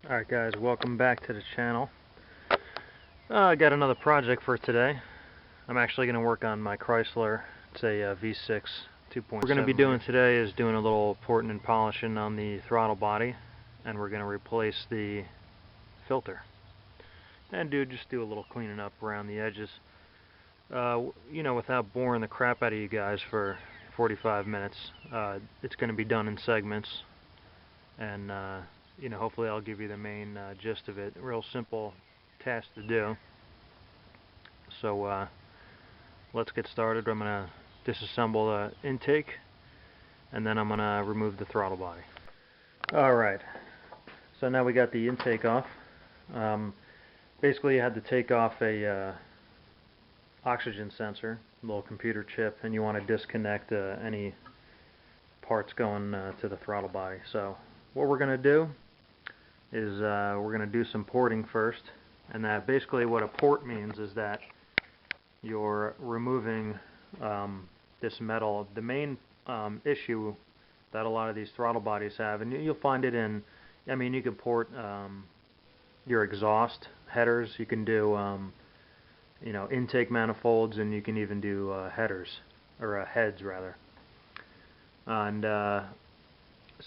Alright guys, welcome back to the channel. I got another project for today. I'm actually going to work on my Chrysler. It's a V6 2.7. What we're going to be doing today is doing a little porting and polishing on the throttle body, and we're going to replace the filter. And just do a little cleaning up around the edges. You know, without boring the crap out of you guys for 45 minutes. It's going to be done in segments, and you know, hopefully I'll give you the main gist of it. Real simple task to do. So let's get started. I'm going to disassemble the intake, and then I'm going to remove the throttle body. Alright, so now we got the intake off. Basically you had to take off a oxygen sensor, a little computer chip, and you want to disconnect any parts going to the throttle body. So what we're going to do is we're going to do some porting first, and that basically what a port means is that you're removing this metal. The main issue that a lot of these throttle bodies have, and you'll find it in, I mean, you can port your exhaust headers, you can do you know, intake manifolds, and you can even do headers, or heads rather. And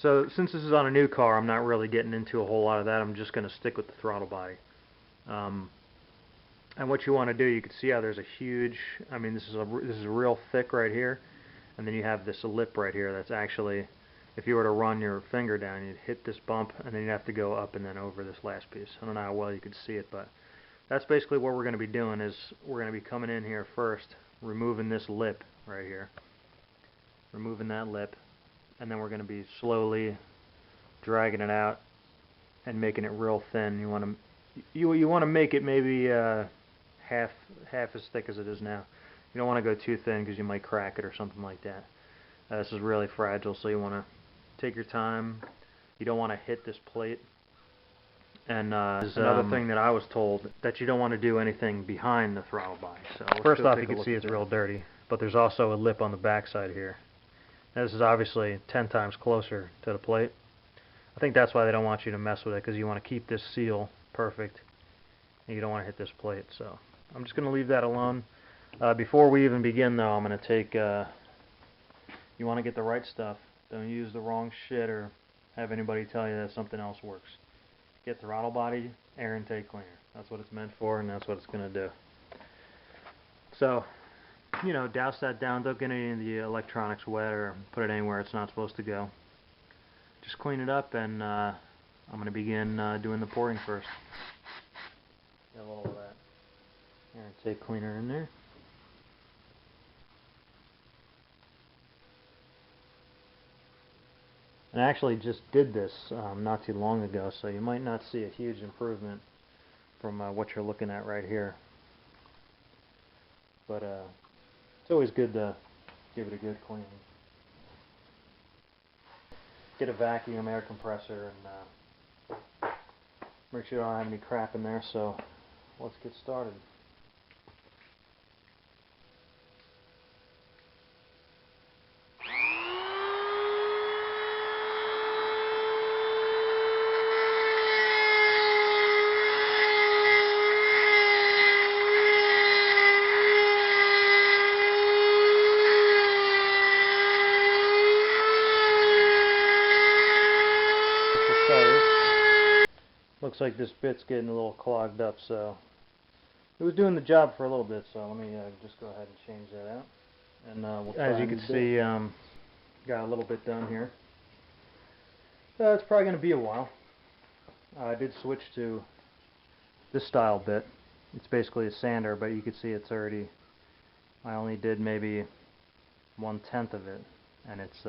so since this is on a new car, I'm not really getting into a whole lot of that. I'm just going to stick with the throttle body. And what you want to do, you can see how there's a huge, I mean, this is real thick right here, and then you have this lip right here that's actually, if you were to run your finger down, you'd hit this bump, and then you'd have to go up and then over this last piece. I don't know how well you could see it, but that's basically what we're going to be doing. Is we're going to be coming in here first, removing this lip right here, removing that lip, and then we're going to be slowly dragging it out and making it real thin. You want to make it maybe half as thick as it is now. You don't want to go too thin because you might crack it or something like that. This is really fragile, so you want to take your time. You don't want to hit this plate. And another thing that I was told, that you don't want to do anything behind the throttle body. So first off, you can see it's real dirty, but there's also a lip on the back side here. Now, this is obviously 10 times closer to the plate. I think that's why they don't want you to mess with it, because you want to keep this seal perfect, and you don't want to hit this plate. So I'm just going to leave that alone. Before we even begin, though, I'm going to take, you want to get the right stuff. Don't use the wrong shit or have anybody tell you that something else works. Get throttle body air intake cleaner. That's what it's meant for, and that's what it's going to do. So, you know, douse that down. Don't get any of the electronics wet or put it anywhere it's not supposed to go. Just clean it up, and I'm going to begin doing the pouring first. Get a little of that air intake cleaner in there. And I actually just did this not too long ago, so you might not see a huge improvement from what you're looking at right here. But it's always good to give it a good cleaning. Get a vacuum air compressor and make sure you don't have any crap in there, so let's get started. Looks like this bit's getting a little clogged up, so it was doing the job for a little bit, so let me just go ahead and change that out. And we'll try. As you can see, got a little bit done here. It's probably going to be a while. I did switch to this style bit. It's basically a sander, but you can see it's already, I only did maybe 1/10 of it, and it's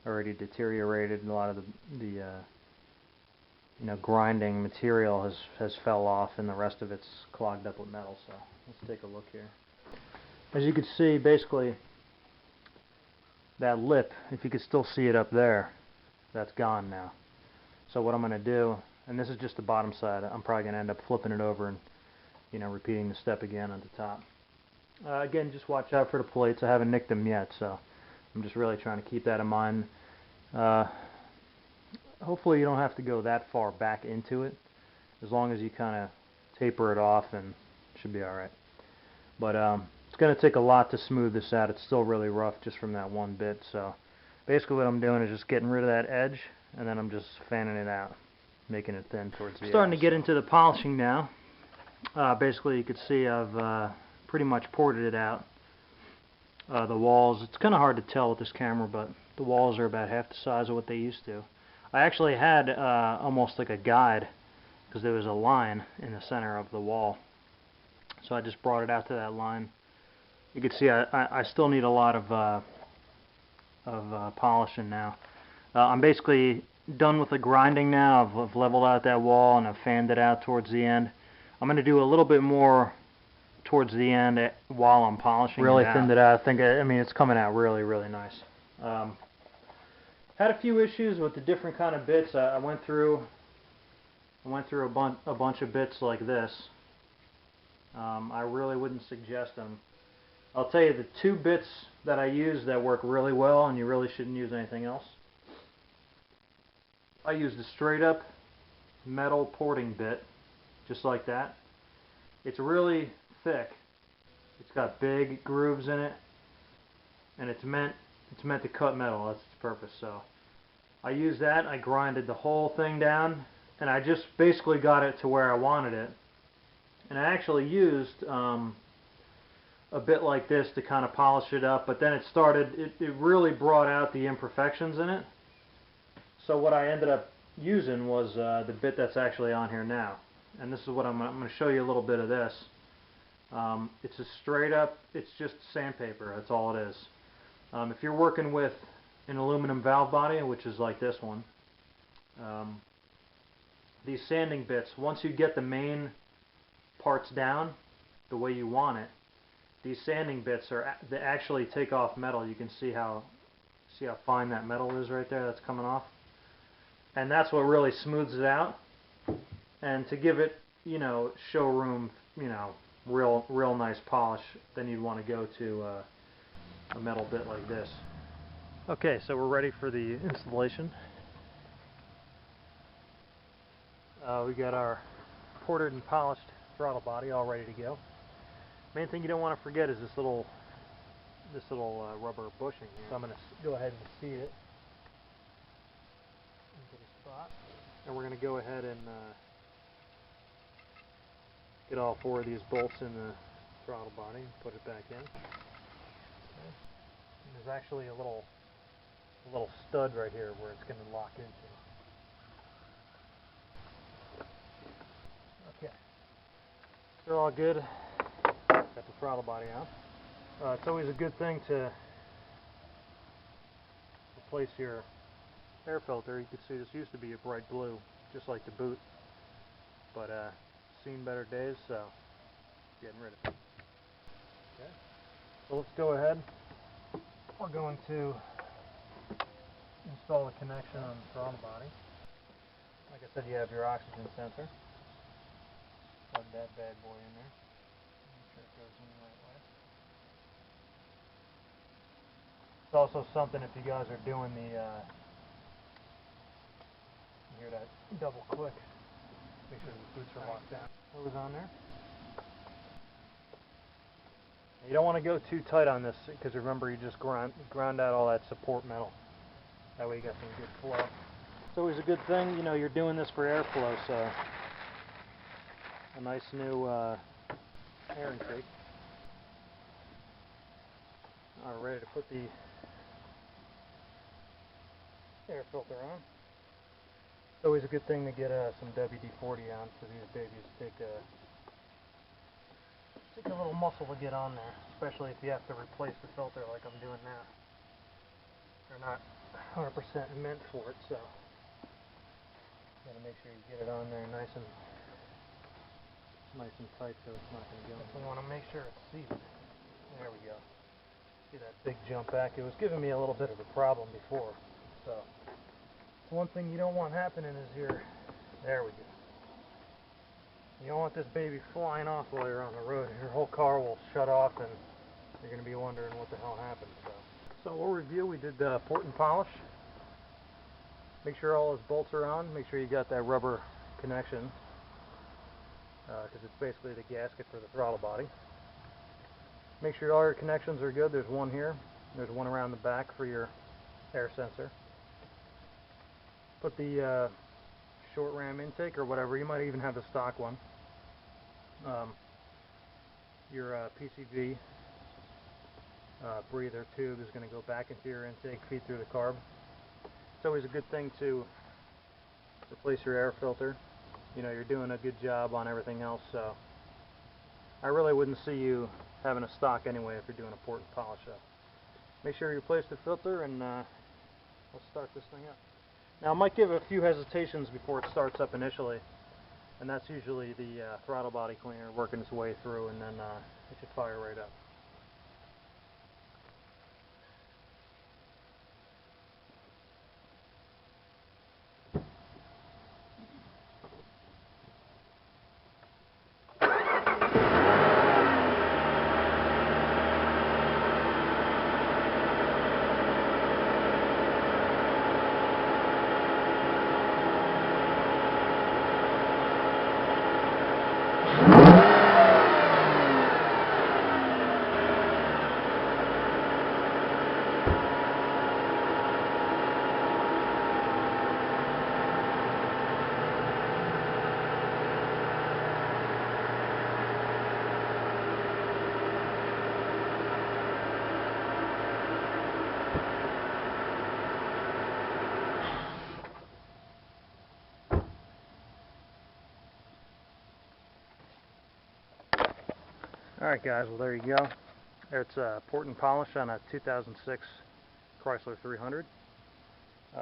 already deteriorated. A lot of the you know, grinding material has fell off, and the rest of it's clogged up with metal. So let's take a look here. As you can see, basically that lip, if you could still see it up there, that's gone now. So what I'm going to do, and this is just the bottom side, I'm probably going to end up flipping it over and, you know, repeating the step again on the top. Again, just watch out for the plates. I haven't nicked them yet, so I'm just really trying to keep that in mind. hopefully you don't have to go that far back into it, as long as you kind of taper it off, and it should be alright. But it's going to take a lot to smooth this out. It's still really rough just from that one bit. So basically what I'm doing is just getting rid of that edge, and then I'm just fanning it out, making it thin towards the edge. Starting to get into the polishing now. Basically you can see I've pretty much ported it out. The walls, it's kind of hard to tell with this camera, but the walls are about half the size of what they used to. I actually had almost like a guide, because there was a line in the center of the wall. So I just brought it out to that line. You can see I still need a lot of polishing now. I'm basically done with the grinding now. I've leveled out that wall and I've fanned it out towards the end. I'm going to do a little bit more towards the end while I'm polishing really it out. Really thinned it out. I mean it's coming out really, really nice. Had a few issues with the different kind of bits. I went through a bunch of bits like this. I really wouldn't suggest them. I'll tell you the two bits that I use that work really well, and you really shouldn't use anything else. I used a straight up metal porting bit, just like that. It's really thick. It's got big grooves in it, and it's meant to cut metal. That's its purpose. So I used that. I grinded the whole thing down, and I just basically got it to where I wanted it. And I actually used a bit like this to kind of polish it up, but then it really brought out the imperfections in it. So what I ended up using was the bit that's actually on here now. And this is what I'm going to show you a little bit of this. It's a straight up, it's just sandpaper, that's all it is. If you're working with an aluminum valve body, which is like this one, these sanding bits, once you get the main parts down the way you want it, these sanding bits they actually take off metal. You can see how fine that metal is right there that's coming off, and that's what really smooths it out. And to give it, showroom, real nice polish, then you'd want to go to a metal bit like this. Okay, so we're ready for the installation. We got our ported and polished throttle body all ready to go. Main thing you don't want to forget is this little rubber bushing here. So I'm going to go ahead and seat it into the spot, and we're going to go ahead and get all four of these bolts in the throttle body and put it back in. Okay. And there's actually a little stud right here where it's going to lock into. Okay, they're all good. Got the throttle body out. It's always a good thing to replace your air filter. You can see this used to be a bright blue, just like the boot, but seen better days, so getting rid of it. Okay, so let's go ahead. We're going to install the connection on the throttle body. Like I said, you have your oxygen sensor. Plug that bad boy in there. Make sure it goes in the right way. It's also something if you guys are doing the, you hear that double click, make sure the boots are locked down. What was on there? You don't want to go too tight on this, because remember you just ground out all that support metal. That way you got some good flow. It's always a good thing, you're doing this for airflow, so a nice new air intake. Alright, ready to put the air filter on. It's always a good thing to get some WD-40 on, because these babies take a little muscle to get on there, especially if you have to replace the filter like I'm doing now. They're not 100% meant for it, so you gotta make sure you get it on there nice and tight so it's not going to go. We want to make sure it's seated. There we go. See that big jump back? It was giving me a little bit of a problem before. So one thing you don't want happening is there we go. You don't want this baby flying off while you're on the road. Your whole car will shut off and you're going to be wondering what the hell happened. So we'll review. We did port and polish. Make sure all those bolts are on. Make sure you got that rubber connection, because it's basically the gasket for the throttle body. Make sure all your connections are good. There's one here. There's one around the back for your air sensor. Put the short ram intake or whatever. You might even have the stock one. Your PCV breather tube is going to go back into your intake, feed through the carb. It's always a good thing to replace your air filter. You know, you're doing a good job on everything else, so I really wouldn't see you having a stock anyway if you're doing a port and polish. So make sure you replace the filter, and let's start this thing up. Now, it might give a few hesitations before it starts up initially, and that's usually the throttle body cleaner working its way through, and then it should fire right up. Alright guys, well there you go. It's a port and polish on a 2006 Chrysler 300.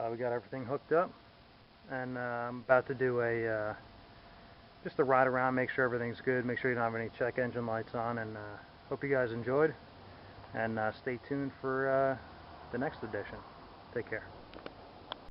We got everything hooked up, and I'm about to do a just a ride around, make sure everything's good, make sure you don't have any check engine lights on, and hope you guys enjoyed, and stay tuned for the next edition. Take care.